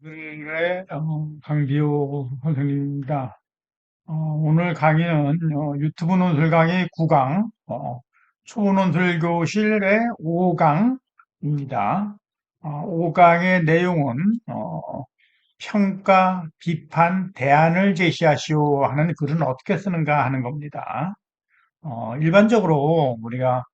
네, 강비호 선생님입니다. 오늘 강의는 유튜브 논술 강의 9강, 초보 논술 교실의 5강입니다. 5강의 내용은 평가, 비판, 대안을 제시하시오 하는 글은 어떻게 쓰는가 하는 겁니다. 일반적으로 우리가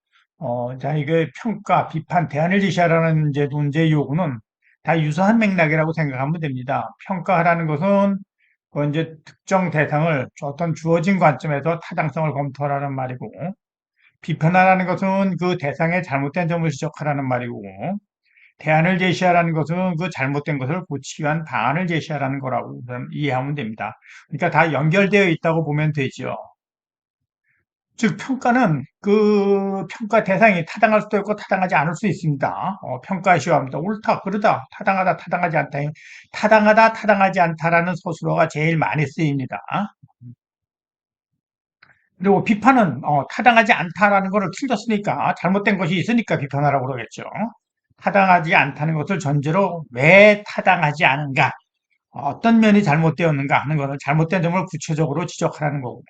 자 이게 평가, 비판, 대안을 제시하라는 이제 논제 요구는 다 유사한 맥락이라고 생각하면 됩니다. 평가하라는 것은 그 이제 특정 대상을 어떤 주어진 관점에서 타당성을 검토하라는 말이고, 비판하라는 것은 그 대상의 잘못된 점을 지적하라는 말이고, 대안을 제시하라는 것은 그 잘못된 것을 고치기 위한 방안을 제시하라는 거라고 이해하면 됩니다. 그러니까 다 연결되어 있다고 보면 되죠. 즉, 평가는 그 평가 대상이 타당할 수도 있고 타당하지 않을 수 있습니다. 평가 시험입니다. 옳다, 그러다, 타당하다, 타당하지 않다. 타당하다, 타당하지 않다라는 소수로가 제일 많이 쓰입니다. 그리고 비판은 타당하지 않다라는 것을 틀렸으니까 잘못된 것이 있으니까 비판하라고 그러겠죠. 타당하지 않다는 것을 전제로 왜 타당하지 않은가, 어떤 면이 잘못되었는가 하는 것을 잘못된 점을 구체적으로 지적하라는 거고,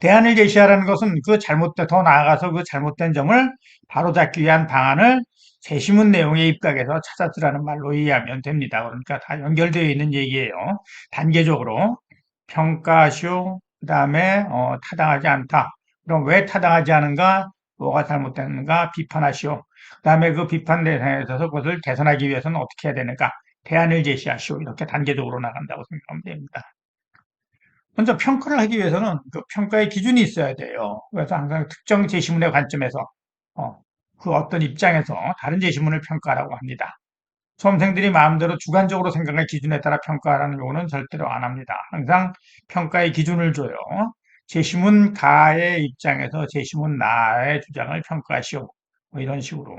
대안을 제시하라는 것은 그 잘못된, 더 나아가서 그 잘못된 점을 바로잡기 위한 방안을 제시문 내용에 입각해서 찾아쓰라는 말로 이해하면 됩니다. 그러니까 다 연결되어 있는 얘기예요. 단계적으로 평가시오, 그 다음에 타당하지 않다. 그럼 왜 타당하지 않은가? 뭐가 잘못됐는가? 비판하시오. 그 다음에 그 비판 대상에 있어서 그것을 개선하기 위해서는 어떻게 해야 되는가? 대안을 제시하시오. 이렇게 단계적으로 나간다고 생각하면 됩니다. 먼저 평가를 하기 위해서는 그 평가의 기준이 있어야 돼요. 그래서 항상 특정 제시문의 관점에서 어, 그 어떤 입장에서 다른 제시문을 평가하라고 합니다. 수험생들이 마음대로 주관적으로 생각할 기준에 따라 평가하라는 경우는 절대로 안 합니다. 항상 평가의 기준을 줘요. 제시문 가의 입장에서 제시문 나의 주장을 평가하시오. 뭐 이런 식으로.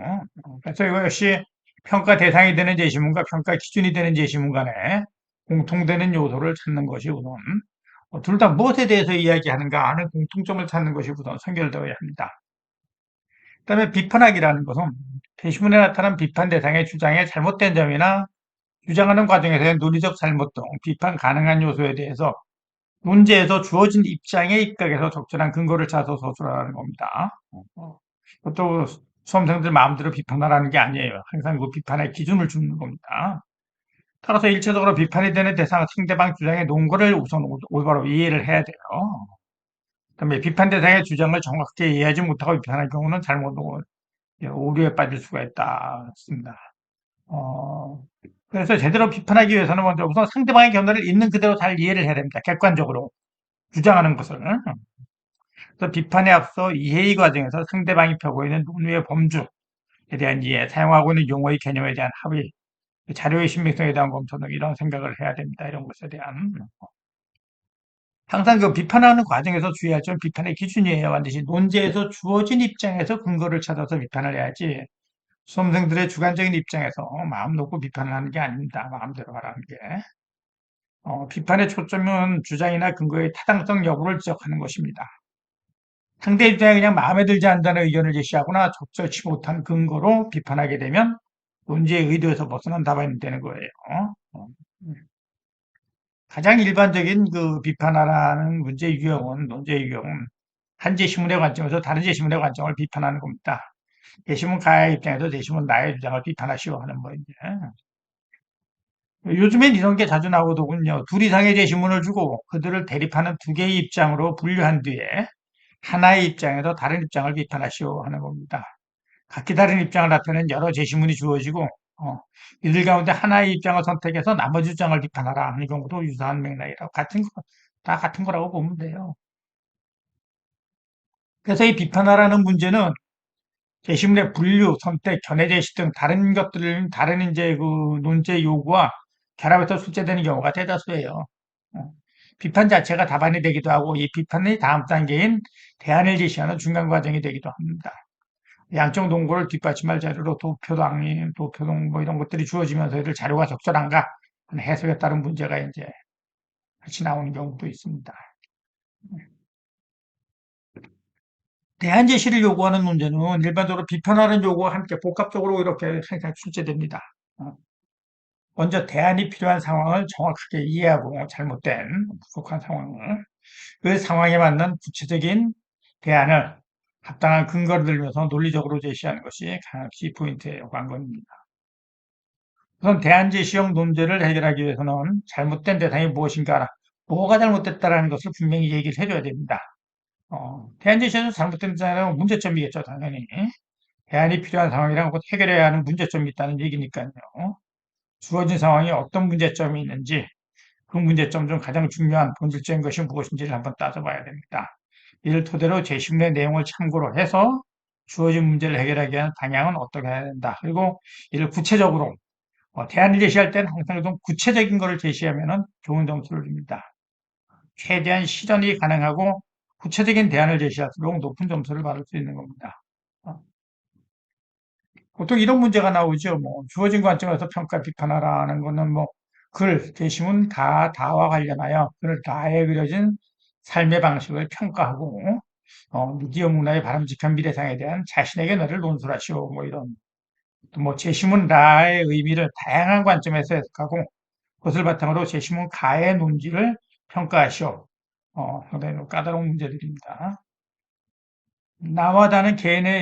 그래서 이거 역시 평가 대상이 되는 제시문과 평가 기준이 되는 제시문 간에 공통되는 요소를 찾는 것이 우선 둘 다 무엇에 대해서 이야기하는가 하는 공통점을 찾는 것이 우선 선결되어야 합니다. 그다음에 비판하기라는 것은 게시문에 나타난 비판 대상의 주장에 잘못된 점이나 주장하는 과정에서의 논리적 잘못 등 비판 가능한 요소에 대해서 문제에서 주어진 입장에 입각해서 적절한 근거를 찾아서 서술하라는 겁니다. 또 수험생들 마음대로 비판하라는 게 아니에요. 항상 그 비판의 기준을 주는 겁니다. 따라서 일차적으로 비판이 되는 대상 상대방 주장의 논거를 우선 올바로 이해를 해야 돼요. 그다음에 비판 대상의 주장을 정확하게 이해하지 못하고 비판할 경우는 잘못 오류에 빠질 수가 있다. 습니다. 어, 그래서 제대로 비판하기 위해서는 먼저 우선 상대방의 견해를 있는 그대로 잘 이해를 해야 됩니다. 객관적으로 주장하는 것을. 그래서 비판에 앞서 이해의 과정에서 상대방이 펴고 있는 논리의 범주에 대한 이해, 사용하고 있는 용어의 개념에 대한 합의, 자료의 신빙성에 대한 검토 등 이런 생각을 해야 됩니다. 이런 것에 대한. 항상 그 비판하는 과정에서 주의할 점은 비판의 기준이에요. 반드시 논제에서 주어진 입장에서 근거를 찾아서 비판을 해야지 수험생들의 주관적인 입장에서 마음 놓고 비판을 하는 게 아닙니다. 마음대로 하라는 게. 비판의 초점은 주장이나 근거의 타당성 여부를 지적하는 것입니다. 상대 입장에 그냥 마음에 들지 않는다는 의견을 제시하거나 적절치 못한 근거로 비판하게 되면 논제의 의도에서 벗어난 답안이 되는 거예요. 어, 가장 일반적인 그 비판하라는 문제 유형은, 논제 유형은 한 제시문의 관점에서 다른 제시문의 관점을 비판하는 겁니다. 제시문 가의 입장에서 제시문 나의 주장을 비판하시오 하는 뭐 이제. 요즘엔 이런 게 자주 나오더군요. 둘 이상의 제시문을 주고 그들을 대립하는 두 개의 입장으로 분류한 뒤에 하나의 입장에서 다른 입장을 비판하시오 하는 겁니다. 각기 다른 입장을 나타내는 여러 제시문이 주어지고 이들 가운데 하나의 입장을 선택해서 나머지 주장을 비판하라 하는 경우도 유사한 맥락이라고 다 같은 거라고 보면 돼요. 그래서 이 비판하라는 문제는 제시문의 분류, 선택, 견해 제시 등 다른 것들을 다른 이제 그 논제 요구와 결합해서 출제되는 경우가 대다수예요. 어, 비판 자체가 답안이 되기도 하고 이 비판의 다음 단계인 대안을 제시하는 중간 과정이 되기도 합니다. 양쪽 논거를 뒷받침할 자료로 도표당, 도표동 뭐 이런 것들이 주어지면서 이들 자료가 적절한가 하는 해석에 따른 문제가 이제 같이 나오는 경우도 있습니다. 대안 제시를 요구하는 문제는 일반적으로 비판하는 요구와 함께 복합적으로 이렇게 항상 출제됩니다. 어, 먼저 대안이 필요한 상황을 정확하게 이해하고 잘못된 부족한 상황을 그 상황에 맞는 구체적인 대안을 합당한 근거를 들면서 논리적으로 제시하는 것이 키 포인트예요. 관건입니다. 우선 대안 제시형 논제를 해결하기 위해서는 잘못된 대상이 무엇인가, 뭐가 잘못됐다라는 것을 분명히 얘기를 해줘야 됩니다. 대안 제시에서 잘못된 대상은 문제점이겠죠, 당연히. 대안이 필요한 상황이랑 곧 해결해야 하는 문제점이 있다는 얘기니까요. 주어진 상황에 어떤 문제점이 있는지, 그 문제점 중 가장 중요한 본질적인 것이 무엇인지를 한번 따져봐야 됩니다. 이를 토대로 제시문의 내용을 참고로 해서 주어진 문제를 해결하기 위한 방향은 어떻게 해야 된다. 그리고 이를 구체적으로 대안을 제시할 때는 항상 좀 구체적인 것을 제시하면 좋은 점수를 줍니다. 최대한 실현이 가능하고 구체적인 대안을 제시할수록 높은 점수를 받을 수 있는 겁니다. 어, 보통 이런 문제가 나오죠. 뭐 주어진 관점에서 평가 비판하라는 거는 뭐 글, 게시문 다와 관련하여 글 다에 그려진 삶의 방식을 평가하고 미디어 문화의 바람직한 미래상에 대한 자신의 견해를 논술하시오. 뭐 이런 뭐 제시문 라의 의미를 다양한 관점에서 해석하고 그것을 바탕으로 제시문 가의 논지를 평가하시오. 상당히 까다로운 문제들입니다. 나와 다른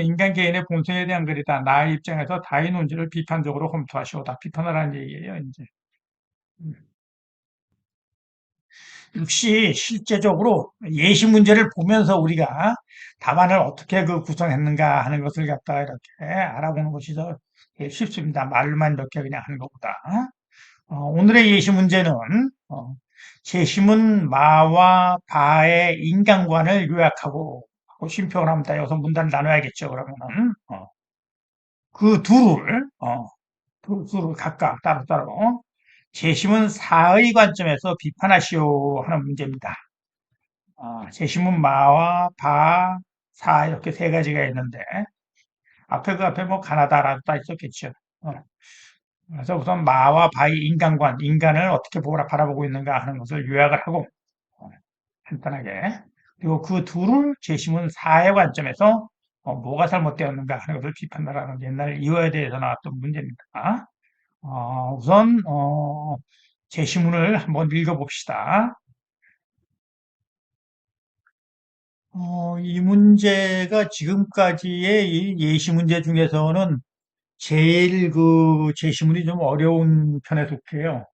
인간 개인의 본성에 대한 글이다. 나의 입장에서 다의 논지를 비판적으로 검토하시오. 다 비판하라는 얘기예요, 이제. 음. 역시 실제적으로 예시 문제를 보면서 우리가 답안을 어떻게 그 구성했는가 하는 것을 갖다가 이렇게 알아보는 것이 더 쉽습니다. 말로만 이렇게 그냥 하는 것보다. 오늘의 예시 문제는 제시문 마와 바의 인간관을 요약하고 쉼표를 합니다. 여기서 문단을 나눠야겠죠. 그러면은 그 둘을 각각 따로따로 제시문 사의 관점에서 비판하시오 하는 문제입니다. 제시문 마와 바, 사 이렇게 세 가지가 있는데 앞에 뭐 가나다라도 다 있었겠죠. 어, 그래서 우선 마와 바의 인간관, 인간을 어떻게 바라보고 있는가 하는 것을 요약을 하고 어, 간단하게 그리고 그 둘을 제시문 사의 관점에서 뭐가 잘못되었는가 하는 것을 비판하라는 옛날 이화에 대해서 나왔던 문제입니다. 우선 제시문을 한번 읽어봅시다. 이 문제가 지금까지의 이 예시 문제 중에서는 제일 그 제시문이 좀 어려운 편에 속해요.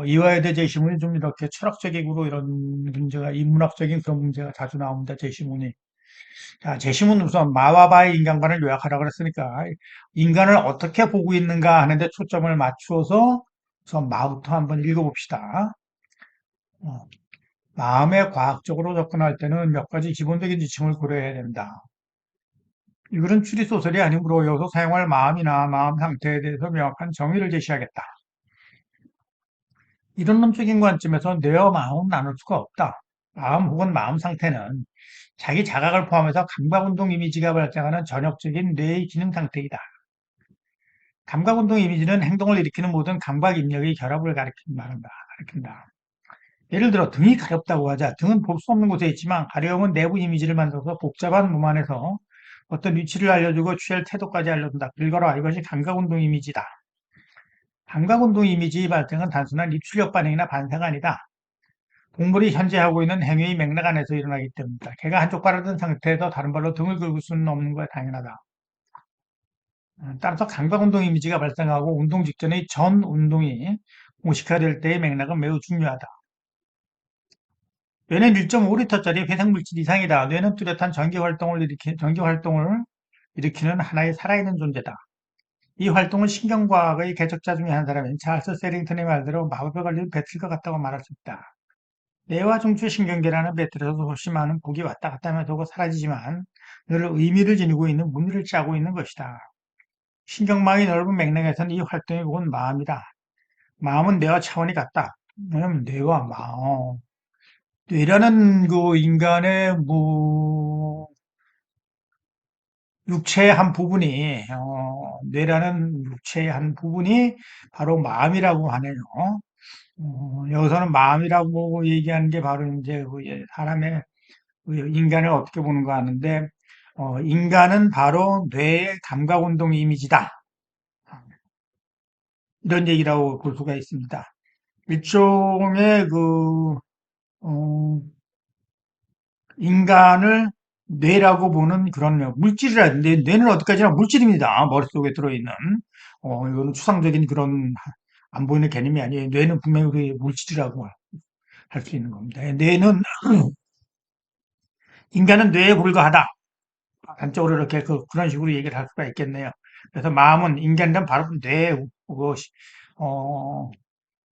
이화여대 제시문이 좀 이렇게 철학적이고 이런 문제가, 인문학적인 그런 문제가 자주 나옵니다, 제시문이. 자, 제시문 우선 마와바의 인간관을 요약하라고 그랬으니까, 인간을 어떻게 보고 있는가 하는데 초점을 맞추어서 우선 마부터 한번 읽어봅시다. 어, 마음에 과학적으로 접근할 때는 몇 가지 기본적인 지침을 고려해야 된다. 이거는 추리소설이 아니므로 여기서 사용할 마음이나 마음 상태에 대해서 명확한 정의를 제시하겠다. 이런 놈적인 관점에서 뇌와 마음은 나눌 수가 없다. 마음 혹은 마음 상태는 자기 자각을 포함해서 감각운동 이미지가 발생하는 전역적인 뇌의 기능 상태이다. 감각운동 이미지는 행동을 일으키는 모든 감각 입력의 결합을 가리킨다. 예를 들어 등이 가렵다고 하자. 등은 볼 수 없는 곳에 있지만 가려움은 내부 이미지를 만들어서 복잡한 몸 안에서 어떤 위치를 알려주고 취할 태도까지 알려준다. 읽어라. 이것이 감각운동 이미지다. 감각운동 이미지의 발생은 단순한 입출력 반응이나 반사가 아니다. 동물이 현재 하고 있는 행위의 맥락 안에서 일어나기 때문이다. 개가 한쪽 발을 든 상태에서 다른 발로 등을 긁을 수는 없는 거야, 당연하다. 따라서 감각운동 이미지가 발생하고 운동 직전의 전 운동이 공식화될 때의 맥락은 매우 중요하다. 뇌는 1.5리터짜리 회생물질 이상이다. 뇌는 뚜렷한 전기 활동을 일으키는 하나의 살아있는 존재다. 이 활동은 신경과학의 개척자 중에 한 사람인 찰스 세링턴의 말대로 마법에 걸린 배틀과 같다고 말할 수 있다. 뇌와 중추 신경계라는 배틀에서 훨씬 많은 곡이 왔다 갔다 하면서 오고 사라지지만 늘 의미를 지니고 있는 무늬를 짜고 있는 것이다. 신경망이 넓은 맥락에서는 이 활동의 곡은 마음이다. 마음은 뇌와 차원이 같다. 왜냐면 뇌와 마음. 뇌라는 그 인간의 뭐 육체의 한 부분이 뇌라는 육체의 한 부분이 바로 마음이라고 하네요. 여기서는 마음이라고 얘기하는 게 바로 이제 그 사람의 그 인간을 어떻게 보는가 하는데 인간은 바로 뇌의 감각운동 이미지다. 이런 얘기라고 볼 수가 있습니다. 일종의 어, 인간을 뇌라고 보는 그런 물질이라, 뇌는 어디까지나 물질입니다. 머릿속에 들어있는. 이거는 추상적인 그런 안 보이는 개념이 아니에요. 뇌는 분명히 우리 물질이라고 할 수 있는 겁니다. 뇌는, 인간은 뇌에 불과하다. 단적으로 이렇게 그런 식으로 얘기를 할 수가 있겠네요. 그래서 마음은, 인간은 바로 뇌, 그것이, 어,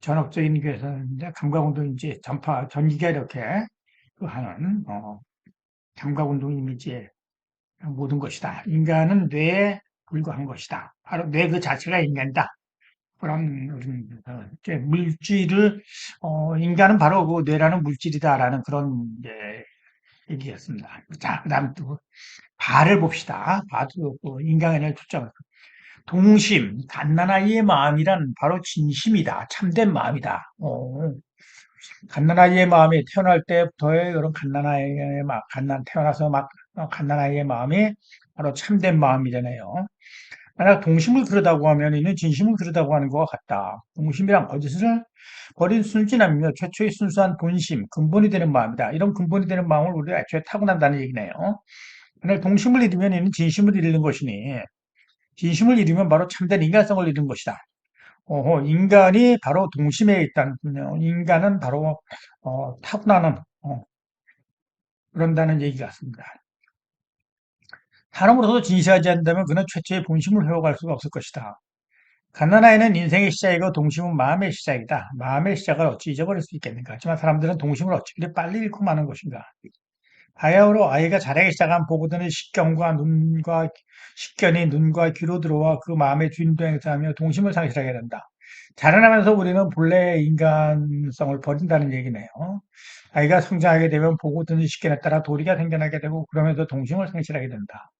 전업적인 교에서는 감각운동 전기가 이렇게 하는, 감각운동 이미지의 모든 것이다. 인간은 뇌에 불과한 것이다. 바로 뇌 그 자체가 인간이다. 그런 이제 물질을 인간은 바로 그 뇌라는 물질이다라는 그런 이제 얘기였습니다. 자, 그다음 또 바를 봅시다. 바도 인간에 초점. 동심, 갓난아이의 마음이란 바로 진심이다. 참된 마음이다. 갓난아이의 마음이 태어날 때부터의 그런 갓난아이의 막 태어나서 막 갓난아이의 마음이 바로 참된 마음이잖아요. 만약 동심을 그러다고 하면 이는 진심을 그러다고 하는 것과 같다. 동심이란 거짓을 버린 순진함이며 최초의 순수한 본심, 근본이 되는 마음이다. 이런 근본이 되는 마음을 우리가 애초에 타고난다는 얘기네요. 만약 동심을 잃으면 이는 진심을 잃는 것이니 진심을 잃으면 바로 참된 인간성을 잃은 것이다. 인간이 바로 동심에 있다는, 인간은 바로 타고나는 그런다는 얘기 같습니다. 사람으로서 진시하지 않는다면 그는 최초의 본심을 회복할 수가 없을 것이다. 갓난아이는 인생의 시작이고 동심은 마음의 시작이다. 마음의 시작을 어찌 잊어버릴 수 있겠는가? 하지만 사람들은 동심을 어찌 그리 빨리 잃고 마는 것인가? 바야흐로 아이가 자라기 시작한 보고드는 식견이 눈과 귀로 들어와 그 마음의 주인도 행사하며 동심을 상실하게 된다. 자라나면서 우리는 본래의 인간성을 버린다는 얘기네요. 아이가 성장하게 되면 보고 드는 식견에 따라 도리가 생겨나게 되고 그러면서 동심을 상실하게 된다.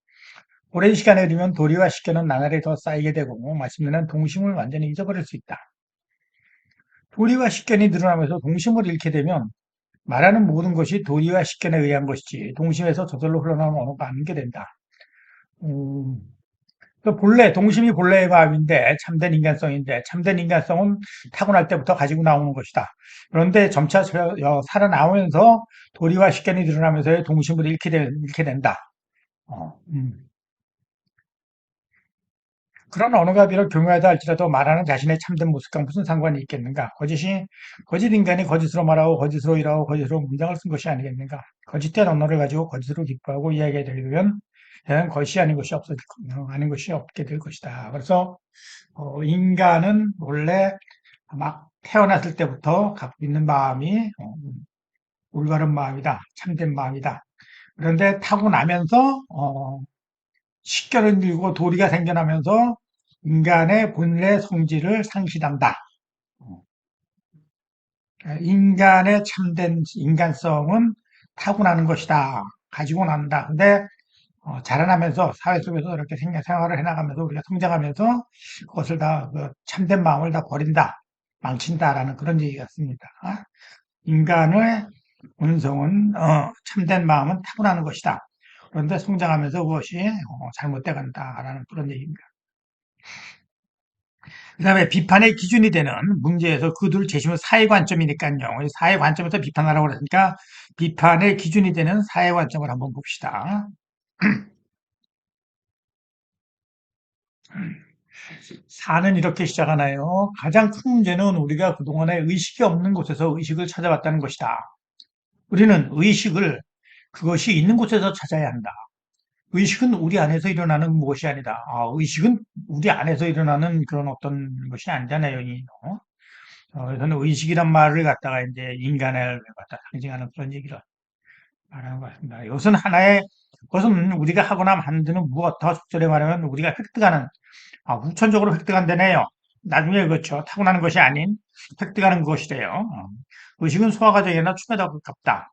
오랜 시간에 들면 도리와 식견은 나날이 더 쌓이게 되고 마침내는 동심을 완전히 잊어버릴 수 있다. 도리와 식견이 늘어나면서 동심을 잃게 되면 말하는 모든 것이 도리와 식견에 의한 것이지 동심에서 저절로 흘러나오는 언어가 아니게 된다. 음, 동심이 본래의 마음인데 참된 인간성인데 참된 인간성은 타고날 때부터 가지고 나오는 것이다. 그런데 점차 살아나오면서 도리와 식견이 늘어나면서 동심을 잃게 된다. 어, 음. 그런 언어가 비록 교묘하다 할지라도 말하는 자신의 참된 모습과 무슨 상관이 있겠는가? 거짓 인간이 거짓으로 말하고 거짓으로 일하고 거짓으로 문장을 쓴 것이 아니겠는가? 거짓된 언어를 가지고 거짓으로 기뻐하고 이야기해 되려면 것이 아닌 것이 없게 될 것이다. 그래서, 인간은 원래 막 태어났을 때부터 갖고 있는 마음이, 올바른 마음이다. 참된 마음이다. 그런데 타고나면서, 식견을 들고 도리가 생겨나면서 인간의 본래 성질을 상실한다. 인간의 참된 인간성은 타고나는 것이다. 가지고 난다. 근데 자라나면서 사회 속에서 이렇게 생활을 해나가면서 우리가 성장하면서 그것을 다 참된 마음을 다 버린다. 망친다라는 그런 얘기 같습니다. 인간의 본성은 참된 마음은 타고나는 것이다. 그런데 성장하면서 그것이 잘못돼 간다라는 그런 얘기입니다. 그다음에 비판의 기준이 되는 문제에서 그 둘 제시문 사회 관점이니까요. 사회 관점에서 비판하라고 그러니까 비판의 기준이 되는 사회 관점을 한번 봅시다. 사는 이렇게 시작하나요? 가장 큰 문제는 우리가 그동안에 의식이 없는 곳에서 의식을 찾아왔다는 것이다. 우리는 의식을 그것이 있는 곳에서 찾아야 한다. 의식은 우리 안에서 일어나는 무엇이 아니다. 의식은 우리 안에서 일어나는 그런 어떤 것이 아니잖아요. 그래서는 의식이란 말을 갖다가 이제 인간을 갖다 상징하는 그런 얘기를 말하는 것 같습니다. 그것은 우리가 하거나 만드는 무엇, 더 적절히 말하면 우리가 획득하는, 후천적으로 획득한다네요. 나중에 그렇죠. 타고나는 것이 아닌 획득하는 것이래요. 의식은 소화 과정이나 추가다 가깝다.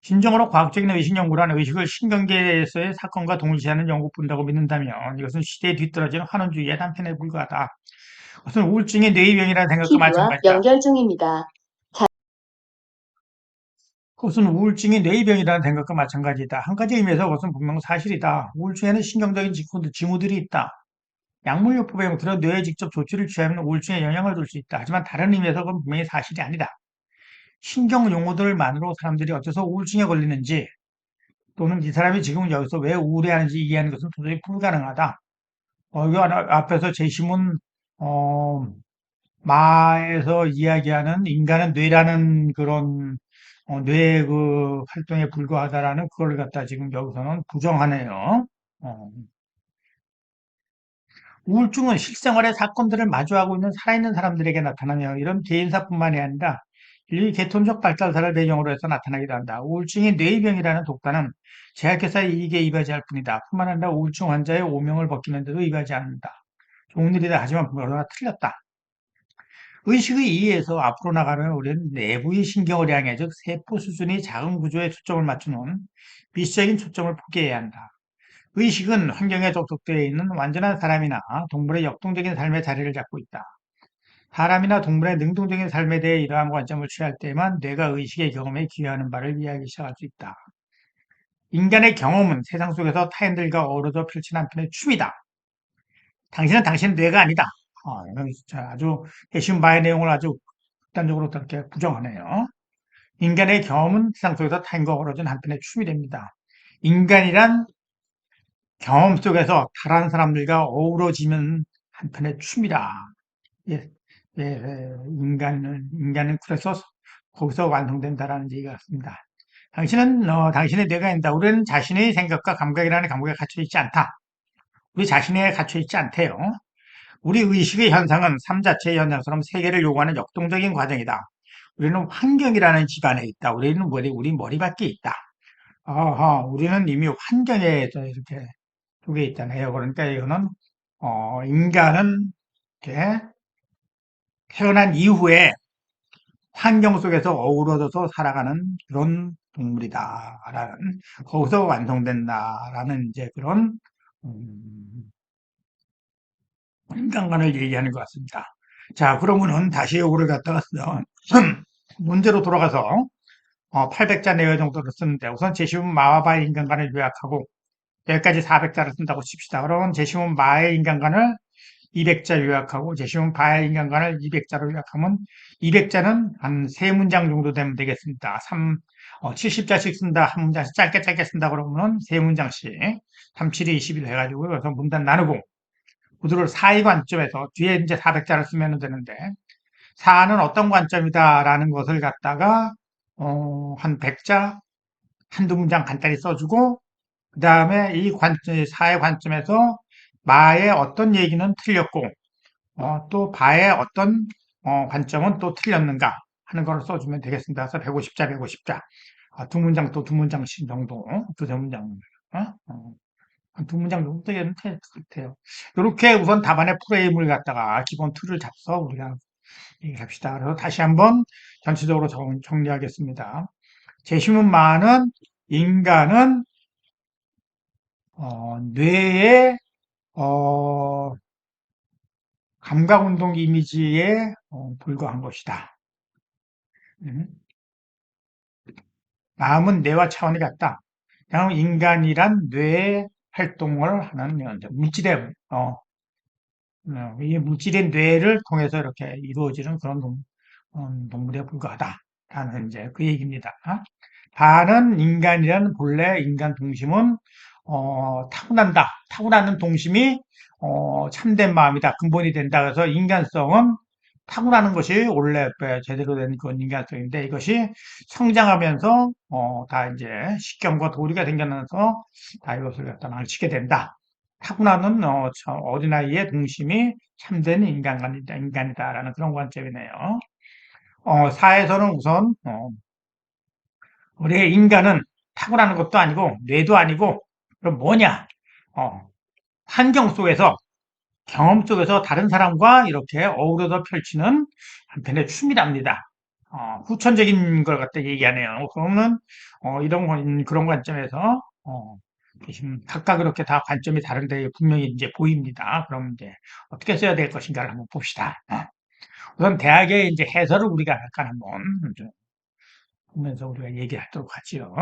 진정으로 과학적인 의식 연구란 의식을 신경계에서의 사건과 동일시하는 연구뿐이라고 믿는다면 이것은 시대에 뒤떨어지는 환원주의의 단편에 불과하다. 그것은 우울증의 뇌의병이라는 생각과 TV와 마찬가지다. 연결 중입니다. 그것은 우울증이 뇌의병이라는 생각과 마찬가지다. 한 가지 의미에서 그것은 분명 사실이다. 우울증에는 신경적인 징후들이 있다. 약물요법에 들어 뇌에 직접 조치를 취하면 우울증에 영향을 줄 수 있다. 하지만 다른 의미에서 그건 분명히 사실이 아니다. 신경 용어들만으로 사람들이 어째서 우울증에 걸리는지 또는 이 사람이 지금 여기서 왜 우울해하는지 이해하는 것은 도저히 불가능하다. 이거 앞에서 제시문 어, 마에서 이야기하는 인간은 뇌라는 그런 뇌의 그 활동에 불과하다라는 그걸 갖다 지금 여기서는 부정하네요. 어, 우울증은 실생활의 사건들을 마주하고 있는 살아있는 사람들에게 나타나며 이런 개인사뿐만이 아니라 인류 개통적 발달사를 배경으로 해서 나타나기도 한다. 우울증이 뇌의병이라는 독단은 제약회사의 이익에 이바지할 뿐이다. 뿐만 아니라 우울증 환자의 오명을 벗기는 데도 이바지 않는다. 좋은 일이다. 하지만 그러나 틀렸다. 의식의 이해에서 앞으로 나가면 우리는 내부의 신경을 향해 즉 세포 수준의 작은 구조에 초점을 맞추는 미시적인 초점을 포기해야 한다. 의식은 환경에 접속되어 있는 완전한 사람이나 동물의 역동적인 삶의 자리를 잡고 있다. 사람이나 동물의 능동적인 삶에 대해 이러한 관점을 취할 때만 뇌가 의식의 경험에 기여하는 바를 이해하기 시작할 수 있다. 인간의 경험은 세상 속에서 타인들과 어우러져 펼친 한편의 춤이다. 당신은 당신의 뇌가 아니다. 여기 진짜 아주 해쉬운 바의 내용을 아주 극단적으로 그렇게 부정하네요. 인간의 경험은 세상 속에서 타인과 어우러진 한편의 춤이 됩니다. 인간이란 경험 속에서 다른 사람들과 어우러지면 한편의 춤이다. 예, 인간은 그래서 거기서 완성된다라는 얘기가 같습니다. 당신은, 당신의 뇌가 아니다. 우리는 자신의 생각과 감각이라는 감각에 갇혀 있지 않다. 우리 자신에 갇혀 있지 않대요. 우리 의식의 현상은 삶 자체의 현상처럼 세계를 요구하는 역동적인 과정이다. 우리는 환경이라는 집안에 있다. 우리 머리 밖에 있다. 우리는 이미 환경에서 이렇게 속에 있잖아요. 그러니까 이거는, 인간은 이렇게 태어난 이후에 환경 속에서 어우러져서 살아가는 그런 동물이다라는, 거기서 완성된다라는 이제 그런, 음, 인간관을 얘기하는 것 같습니다. 자, 그러면은 다시 요거를 갖다가, 문제로 돌아가서, 800자 내외 정도를 쓰는데, 우선 제시문 마와바의 인간관을 요약하고, 여기까지 400자를 쓴다고 칩시다. 그러면 제시문 마의 인간관을 200자 요약하고 제시문 바의 인간관을 200자로 요약하면 200자는 한 3문장 정도 되면 되겠습니다. 70자씩 쓴다. 한 문장씩 짧게 짧게 쓴다 그러면 3문장씩 3, 7이 21 해가지고 여기서 문단 나누고 구두를 4의 관점에서 뒤에 이제 400자를 쓰면 되는데 4는 어떤 관점이다라는 것을 갖다가 한 100자 한두 문장 간단히 써주고 그 다음에 이 사의 관점에서 마의 어떤 얘기는 틀렸고 또 바의 어떤 관점은 또 틀렸는가 하는 걸 써주면 되겠습니다. 그래서 150자, 150자. 두 문장 또 두 문장씩 정도, 두세 문장, 한두 문장 정도 되는 것 같아요. 이렇게 우선 답안의 프레임을 갖다가 기본 틀을 잡서 우리가 얘기합시다. 그래서 다시 한번 전체적으로 정리하겠습니다. 제시문마는 인간은 뇌의 감각운동 이미지에 불과한 것이다. 음. 마음은 뇌와 차원이 같다. 그냥 인간이란 뇌의 활동을 하는 이 물질의 뇌를 통해서 이렇게 이루어지는 그런 동물에 불과하다라는 이제 그 얘기입니다. 다는 인간이란 본래 인간 동심은 타고난다. 타고나는 동심이 참된 마음이다. 근본이 된다. 그래서 인간성은 타고나는 것이 원래 제대로 된 그런 인간성인데 이것이 성장하면서 다 이제 식견과 도리가 생겨나서 다 이것을 갖다 망치게 된다. 타고나는 어린아이의 동심이 참된 인간이다라는 그런 관점이네요. 사에서는 우선 우리의 인간은 타고나는 것도 아니고 뇌도 아니고 그럼 뭐냐? 어, 환경 속에서 경험 속에서 다른 사람과 이렇게 어우러져 펼치는 한편의 춤이랍니다. 후천적인 걸 갖다 얘기하네요. 그러면 그런 관점에서 각각 이렇게 다 관점이 다른데 분명히 이제 보입니다. 그럼 이제 어떻게 써야 될 것인가를 한번 봅시다. 우선 대학의 이제 해설을 우리가 약간 한번 보면서 우리가 얘기하도록 하지요.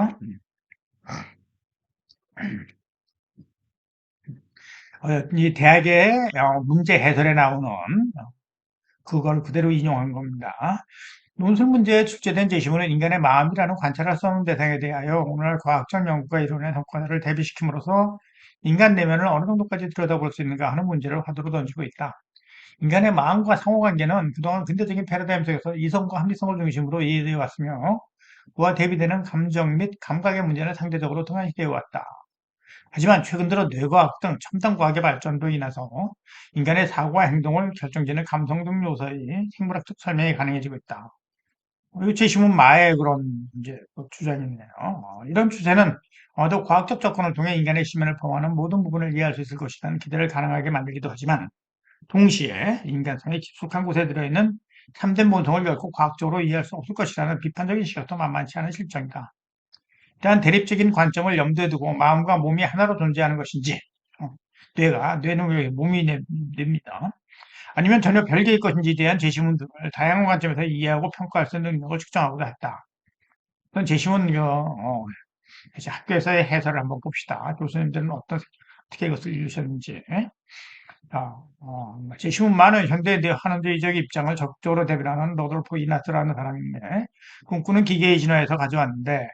이 대학의 문제 해설에 나오는 그걸 그대로 인용한 겁니다. 논술 문제에 출제된 제시문은 인간의 마음이라는 관찰할 수 없는 대상에 대하여 오늘날 과학적 연구가 이뤄낸 성과를 대비시킴으로써 인간 내면을 어느 정도까지 들여다볼 수 있는가 하는 문제를 화두로 던지고 있다. 인간의 마음과 상호관계는 그동안 근대적인 패러다임 속에서 이성과 합리성을 중심으로 이해되어 왔으며 그와 대비되는 감정 및 감각의 문제는 상대적으로 등한시되어 왔다. 하지만 최근 들어 뇌과학 등 첨단 과학의 발전으로 인해서 인간의 사고와 행동을 결정짓는 감성 등 요소의 생물학적 설명이 가능해지고 있다. 이 제시문 마의 그런 이제 그 주장이네요. 이런 추세는 더 과학적 접근을 통해 인간의 심연을 포함하는 모든 부분을 이해할 수 있을 것이라는 기대를 가능하게 만들기도 하지만 동시에 인간성의 깊숙한 곳에 들어있는 참된 본성을 결코 과학적으로 이해할 수 없을 것이라는 비판적인 시각도 만만치 않은 실정이다. 이러한 대립적인 관점을 염두에 두고 마음과 몸이 하나로 존재하는 것인지, 어, 뇌는 왜 몸이 뇌입니다. 아니면 전혀 별개의 것인지에 대한 제시문들을 다양한 관점에서 이해하고 평가할 수 있는 능력을 측정하고자 했다. 그런 제시문, 이제 학교에서의 해설을 한번 봅시다. 교수님들은 어떻게 이것을 읽으셨는지. 제시문만은 현대에 대한 한원주의적 입장을 적극적으로 대변하는 로돌프 이나스라는 사람인데, 꿈꾸는 기계의 진화에서 가져왔는데,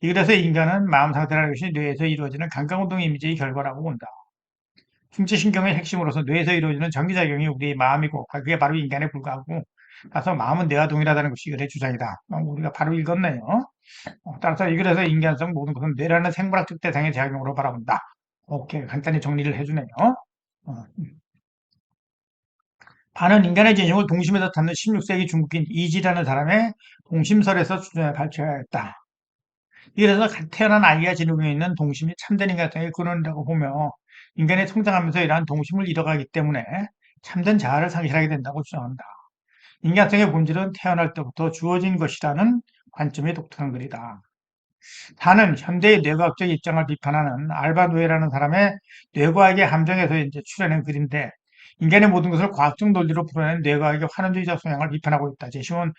이 글에서 인간은 마음 상태라는 것이 뇌에서 이루어지는 감각운동 이미지의 결과라고 본다. 중추신경의 핵심으로서 뇌에서 이루어지는 전기작용이 우리의 마음이고 그게 바로 인간에 불과하고 따라서 마음은 뇌와 동일하다는 것이 이글의 주장이다. 우리가 바로 읽었네요. 따라서 이 글에서 인간성 모든 것은 뇌라는 생물학적 대상의 작용으로 바라본다. 오케이, 간단히 정리를 해주네요. 어, 반은 인간의 진심을 동심에서 찾는 16세기 중국인 이지라는 사람의 동심설에서 발표하였다. 이래서 태어난 아이가 지니고 있는 동심이 참된 인간성의 근원이라고 보며 인간이 성장하면서 이러한 동심을 잃어가기 때문에 참된 자아를 상실하게 된다고 주장한다. 인간성의 본질은 태어날 때부터 주어진 것이라는 관점이 독특한 글이다. 다는 현대의 뇌과학적 입장을 비판하는 알바 노예라는 사람의 뇌과학의 함정에서 이제 출연한 글인데 인간의 모든 것을 과학적 논리로 풀어낸 뇌과학의 환원주의적 성향을 비판하고 있다. 제시문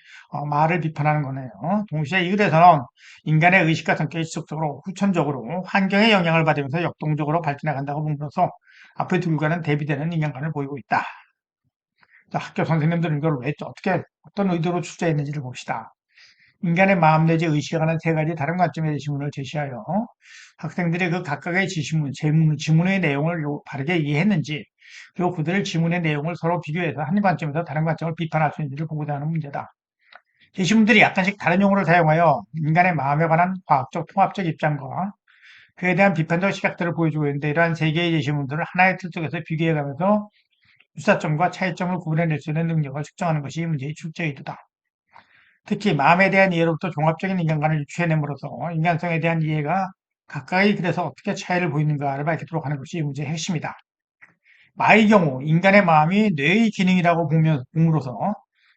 말을 비판하는 거네요. 동시에 이 글에서는 인간의 의식과 성격이 지속적으로 후천적으로 환경의 영향을 받으면서 역동적으로 발전해 간다고 보면서 앞으로 둘과는 대비되는 인간관을 보이고 있다. 자, 학교 선생님들은 이걸 왜 어떻게 어떤 의도로 출제했는지를 봅시다. 인간의 마음 내지 의식에 관한 세 가지 다른 관점의 지문을 제시하여 학생들이 그 각각의 지문의 내용을 바르게 이해했는지 그리고 그들의 지문의 내용을 서로 비교해서 한 관점에서 다른 관점을 비판할 수 있는지를 보고자 하는 문제다. 제시문들이 약간씩 다른 용어를 사용하여 인간의 마음에 관한 과학적 통합적 입장과 그에 대한 비판적 시각들을 보여주고 있는데 이러한 세 개의 제시문들을 하나의 틀 속에서 비교해가면서 유사점과 차이점을 구분해낼 수 있는 능력을 측정하는 것이 이 문제의 출제 의도다. 특히 마음에 대한 이해로부터 종합적인 인간관을 유추해냄으로써 인간성에 대한 이해가 각각의 글에서 어떻게 차이를 보이는가를 밝히도록 하는 것이 이 문제의 핵심이다. 마의 경우 인간의 마음이 뇌의 기능이라고 봄으로써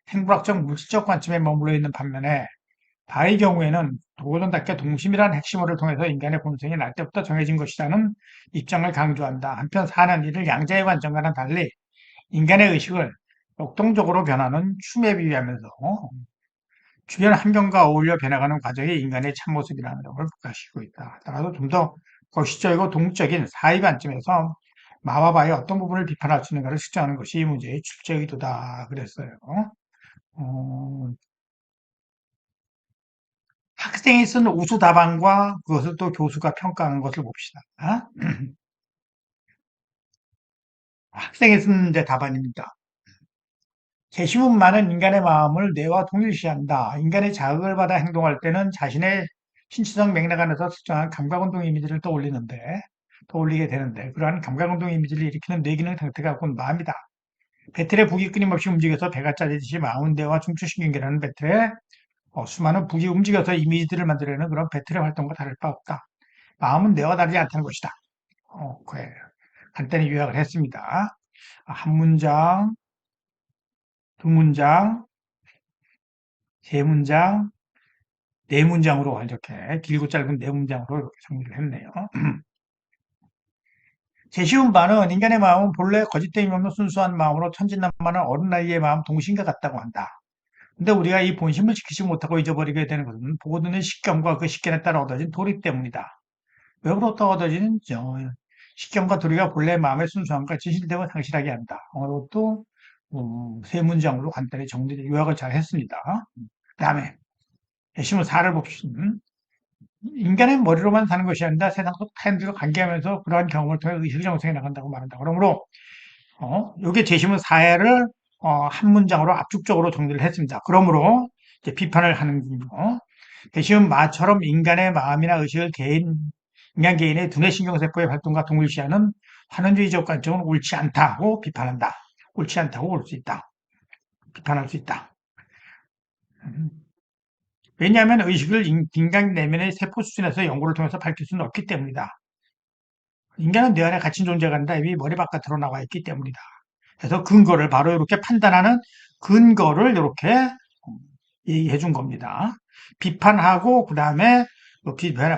생물학적 물질적 관점에 머물러 있는 반면에 바의 경우에는 도전답게 동심이라는 핵심어를 통해서 인간의 본성이 날 때부터 정해진 것이라는 입장을 강조한다. 한편 사는 이를 양자의 관점과는 달리 인간의 의식을 역동적으로 변하는 춤에 비유하면서 주변 환경과 어울려 변해가는 과정이 인간의 참모습이라는 걸 부각시키고 있다. 따라서 좀 더 거시적이고 동적인 사회 관점에서 마와 바의 어떤 부분을 비판할 수 있는가를 측정하는 것이 이 문제의 출제 의도다 그랬어요. 어, 학생이 쓴 우수 답안과 그것을 또 교수가 평가하는 것을 봅시다. 학생이 쓴 이제 답안입니다. 제시문만은 인간의 마음을 뇌와 동일시한다. 인간이 자극을 받아 행동할 때는 자신의 신체적 맥락 안에서 특정한 감각운동 이미지를 떠올리게 되는데, 그러한 감각운동 이미지를 일으키는 뇌기능 상태가 곧 마음이다. 배틀의 북이 끊임없이 움직여서 배가 짜지듯이 마음은 뇌와 중추신경계라는 배틀에 수많은 북이 움직여서 이미지들을 만들어내는 그런 배틀의 활동과 다를 바 없다. 마음은 뇌와 다르지 않다는 것이다. 그래. 간단히 요약을 했습니다. 한 문장, 두 문장, 세 문장, 네 문장으로 이렇게 길고 짧은 네 문장으로 이렇게 정리를 했네요. 제시운 바는 인간의 마음은 본래 거짓됨이 없는 순수한 마음으로 천진난만한 어린 나이의 마음 동심과 같다고 한다. 근데 우리가 이 본심을 지키지 못하고 잊어버리게 되는 것은 보고 듣는 식견과 그 식견에 따라 얻어진 도리 때문이다. 왜 그렇다고 얻어지는지 식견과 도리가 본래 마음의 순수함과 진실됨을 상실하게 한다. 이것도 세 문장으로 간단히 요약을 잘 했습니다. 그다음에 예시문 4를 봅시다. 인간의 머리로만 사는 것이 아니라 세상 속 타인들과 관계하면서 그러한 경험을 통해 의식이 형성해 나간다고 말한다. 그러므로 요게 제시문 4회를 한 문장으로 압축적으로 정리를 했습니다. 그러므로 이제 비판을 하는 거. 대시문 마처럼 인간의 마음이나 의식을 인간 개인의 두뇌 신경세포의 활동과 동일시하는 환원주의적 관점은 옳지 않다고 비판한다. 옳지 않다고 볼 수 있다. 비판할 수 있다. 왜냐하면 의식을 인간 내면의 세포 수준에서 연구를 통해서 밝힐 수는 없기 때문이다. 인간은 뇌 안에 갇힌 존재가 아니라 이미 머리 바깥으로 나와 있기 때문이다. 그래서 근거를 바로 이렇게 판단하는 근거를 이렇게 얘기해 준 겁니다. 비판하고 그다음에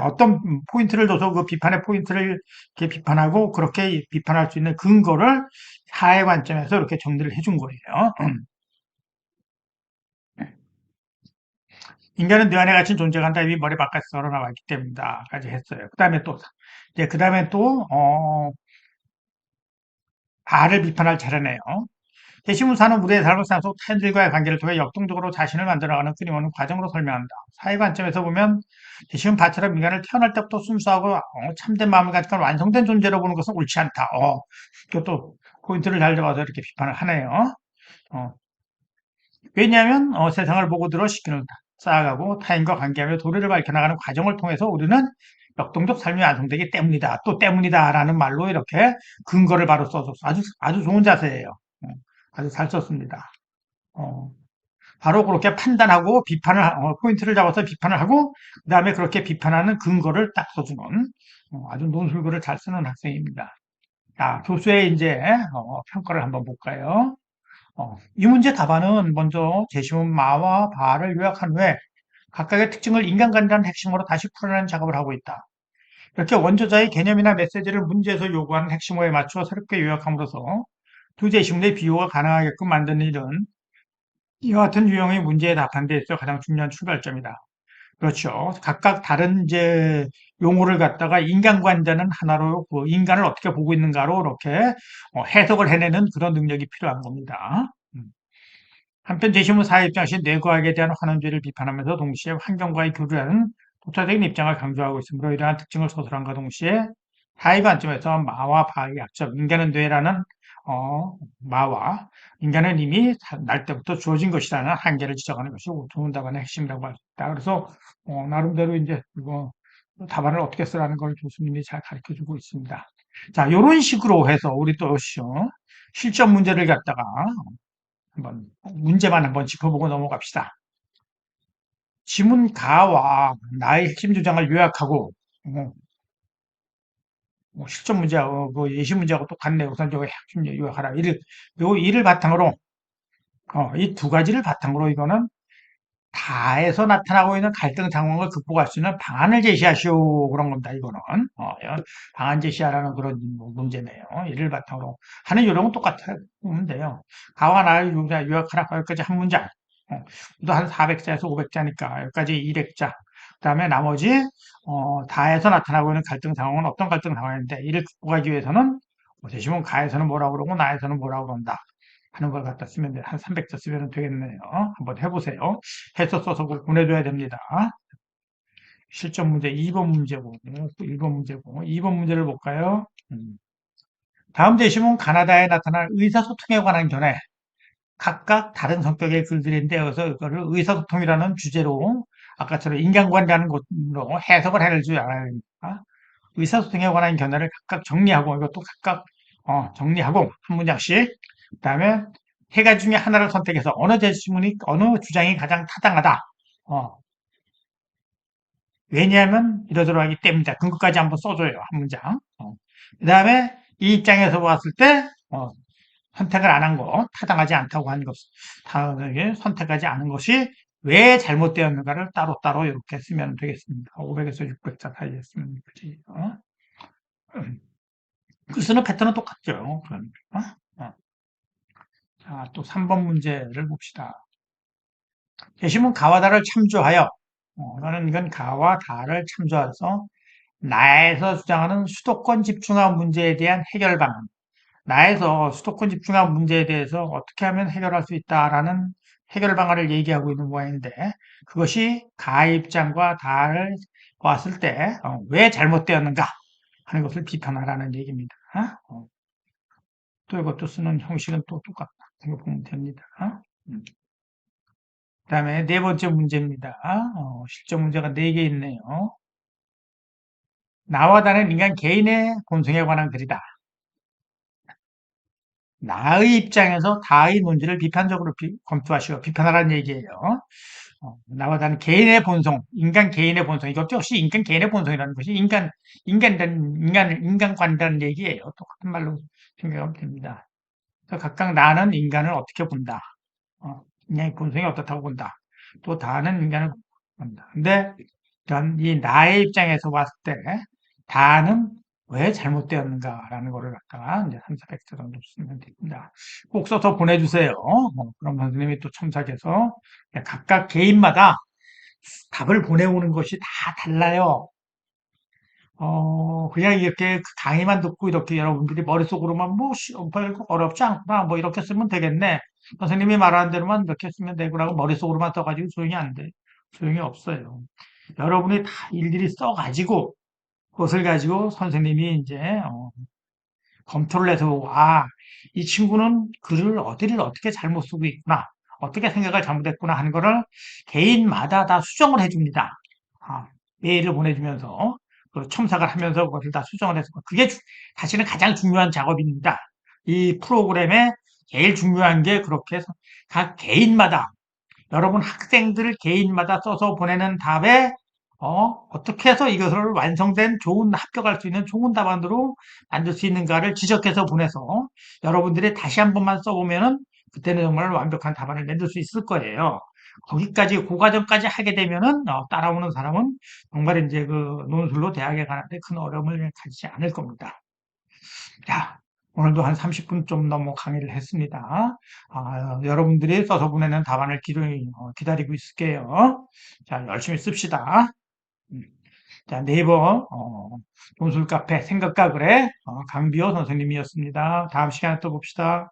어떤 포인트를 둬서 그 비판의 포인트를 이렇게 비판하고 그렇게 비판할 수 있는 근거를 사회 관점에서 이렇게 정리를 해 준 거예요. 인간은 뇌 안에 갇힌 존재가 아니라 이미 머리 바깥으로 나와 있기 때문이다까지 했어요. 그다음에 또 R을 비판할 차례네요. 대시문사는 우리의 삶을 산속 타인들과의 관계를 통해 역동적으로 자신을 만들어가는 끊임없는 과정으로 설명한다. 사회 관점에서 보면 대시문 바처럼 인간을 태어날 때부터 순수하고 참된 마음을 가지고 완성된 존재로 보는 것은 옳지 않다. 이것도 포인트를 잘 잡아서 이렇게 비판을 하네요. 어, 왜냐하면 세상을 보고 들어 식견을 쌓아가고 타인과 관계하며 도리를 밝혀나가는 과정을 통해서 우리는 역동적 삶이 완성되기 때문이다. 또 때문이다라는 말로 이렇게 근거를 바로 써서 아주 좋은 자세예요. 아주 잘 썼습니다. 어, 바로 그렇게 판단하고 포인트를 잡아서 비판을 하고, 그 다음에 그렇게 비판하는 근거를 딱 써주는, 아주 논술글을 잘 쓰는 학생입니다. 자, 교수의 이제, 평가를 한번 볼까요? 이 문제 답안은 먼저 제시문 마와 바를 요약한 후에 각각의 특징을 인간관이라는 핵심어로 다시 풀어내는 작업을 하고 있다. 이렇게 원저자의 개념이나 메시지를 문제에서 요구하는 핵심어에 맞추어 새롭게 요약함으로써 두 제시문의 비교가 가능하게끔 만드는 일은 이와 같은 유형의 문제에 답하는 데 있어 가장 중요한 출발점이다. 그렇죠. 각각 다른 이제 용어를 갖다가 인간관자는 하나로 그 인간을 어떻게 보고 있는가로 이렇게 해석을 해내는 그런 능력이 필요한 겁니다. 한편 제시문 사회 입장시 뇌과학에 대한 환원주의를 비판하면서 동시에 환경과의 교류라는 독자적인 입장을 강조하고 있으므로 이러한 특징을 서술함과 동시에 사회 관점에서 마와 바의 약점, 인간은 뇌라는 마와 인간은 이미 날 때부터 주어진 것이라는 한계를 지적하는 것이 좋은 답안의 핵심이라고 할 수 있다. 그래서 나름대로 이제 이거 답안을 어떻게 쓰라는 걸 교수님이 잘 가르쳐주고 있습니다. 자, 이런 식으로 해서 우리 또 실전 문제를 갖다가 한번 문제만 한번 짚어보고 넘어갑시다. 지문 가와 나의 핵심 주장을 요약하고 실전 문제하고 그 예시 문제하고 똑같네. 우선 저거 핵심 요약하라. 이를 바탕으로 이 두 가지를 바탕으로 이거는 다에서 나타나고 있는 갈등 상황을 극복할 수 있는 방안을 제시하시오. 그런 겁니다. 이거는 방안 제시하라는 그런 문제네요. 이를 바탕으로 하는 요령은 똑같으면 돼요. 가와 나를 요약하라. 여기까지 한 문장. 또한 400자에서 500자니까 여기까지 200자. 그다음에 나머지 다에서 나타나고 있는 갈등 상황은 어떤 갈등 상황인데 이를 극복하기 위해서는 대시문 가에서는 뭐라고 그러고 나에서는 뭐라고 그런다. 하는 걸 갖다 쓰면 돼. 한 300자 쓰면 되겠네요. 한번 해보세요. 해서 써서 보내줘야 됩니다. 실전 문제 2번 문제고, 1번 문제고, 2번 문제를 볼까요? 다음 제시문 가나다에 나타난 의사소통에 관한 견해. 각각 다른 성격의 글들인데 여기서 이거를 의사소통이라는 주제로 아까처럼 인간관계라는 것으로 해석을 해낼 줄 알아야 됩니다. 의사소통에 관한 견해를 각각 정리하고 이것도 각각 정리하고 한 문장씩 그다음에 세 가지 중에 하나를 선택해서 어느 주장이 가장 타당하다. 왜냐하면 이러저러하기 때문이다. 근거까지 한번 써줘요. 한 문장. 그다음에 이 입장에서 봤을 때 선택을 안 한 거, 타당하지 않다고 하는 것, 선택하지 않은 것이 왜 잘못되었는가를 따로따로 이렇게 쓰면 되겠습니다. 500에서 600자 사이에 쓰면 되지. 그 쓰는 패턴은 똑같죠. 그러니까. 자, 또 3번 문제를 봅시다. 예시문 가와 다를 참조하여, 나는 이건 가와 다를 참조해서 나에서 주장하는 수도권 집중화 문제에 대한 해결 방안. 나에서 수도권 집중화 문제에 대해서 어떻게 하면 해결할 수 있다라는 해결 방안을 얘기하고 있는 모양인데 그것이 가의 입장과 다를 봤을 때 왜 잘못되었는가 하는 것을 비판하라는 얘기입니다. 또 이것도 쓰는 형식은 또 똑같다. 이거 보면 됩니다. 음. 그다음에 네 번째 문제입니다. 실전 문제가 네 개 있네요. 나와 다른 인간 개인의 본성에 관한 글이다. 나의 입장에서 다의 논지를 비판적으로 검토하시고 비판하라는 얘기예요. 나와 다른 개인의 본성, 인간 개인의 본성, 이것도 역시 인간 개인의 본성이라는 것이 인간관이라는 얘기예요. 똑같은 말로 생각하면 됩니다. 그래서 각각 나는 인간을 어떻게 본다. 인간의 본성이 어떻다고 본다. 또 다는 인간을 본다. 근데 이 나의 입장에서 봤을 때 다는 왜 잘못되었는가라는 거를 갖다가 이제 3, 400자 정도 쓰면 됩니다. 꼭 써서 보내주세요. 그럼 선생님이 또 첨삭해서 각각 개인마다 답을 보내오는 것이 다 달라요. 그냥 이렇게 그 강의만 듣고 이렇게 여러분들이 머릿속으로만 뭐, 별거 어렵지 않구나. 뭐 이렇게 쓰면 되겠네. 선생님이 말하는 대로만 이렇게 쓰면 되구나고 머릿속으로만 써가지고 소용이 안 돼. 소용이 없어요. 여러분이 다 일일이 써가지고 그것을 가지고 선생님이 이제 검토를 해서 이 친구는 글을 어디를 어떻게 잘못 쓰고 있구나. 어떻게 생각을 잘못했구나 하는 거를 개인마다 다 수정을 해줍니다. 메일을 보내주면서 첨삭을 하면서 그것을 다 수정을 해서 그게 사실은 가장 중요한 작업입니다. 이 프로그램에 제일 중요한 게 그렇게 해서 각 개인마다 여러분 학생들 개인마다 써서 보내는 답에 어떻게 해서 이것을 완성된 좋은 합격할 수 있는 좋은 답안으로 만들 수 있는가를 지적해서 보내서 여러분들이 다시 한 번만 써보면은 그때는 정말 완벽한 답안을 만들 수 있을 거예요. 거기까지 그 과정까지 하게 되면은 따라오는 사람은 정말 이제 그 논술로 대학에 가는데 큰 어려움을 가지지 않을 겁니다. 자, 오늘도 한 30분 좀 넘어 강의를 했습니다. 여러분들이 써서 보내는 답안을 기다리고 있을게요. 자, 열심히 씁시다. 음. 자, 네이버 논술 카페 생각과 그래 강비호 선생님이었습니다. 다음 시간에 또 봅시다.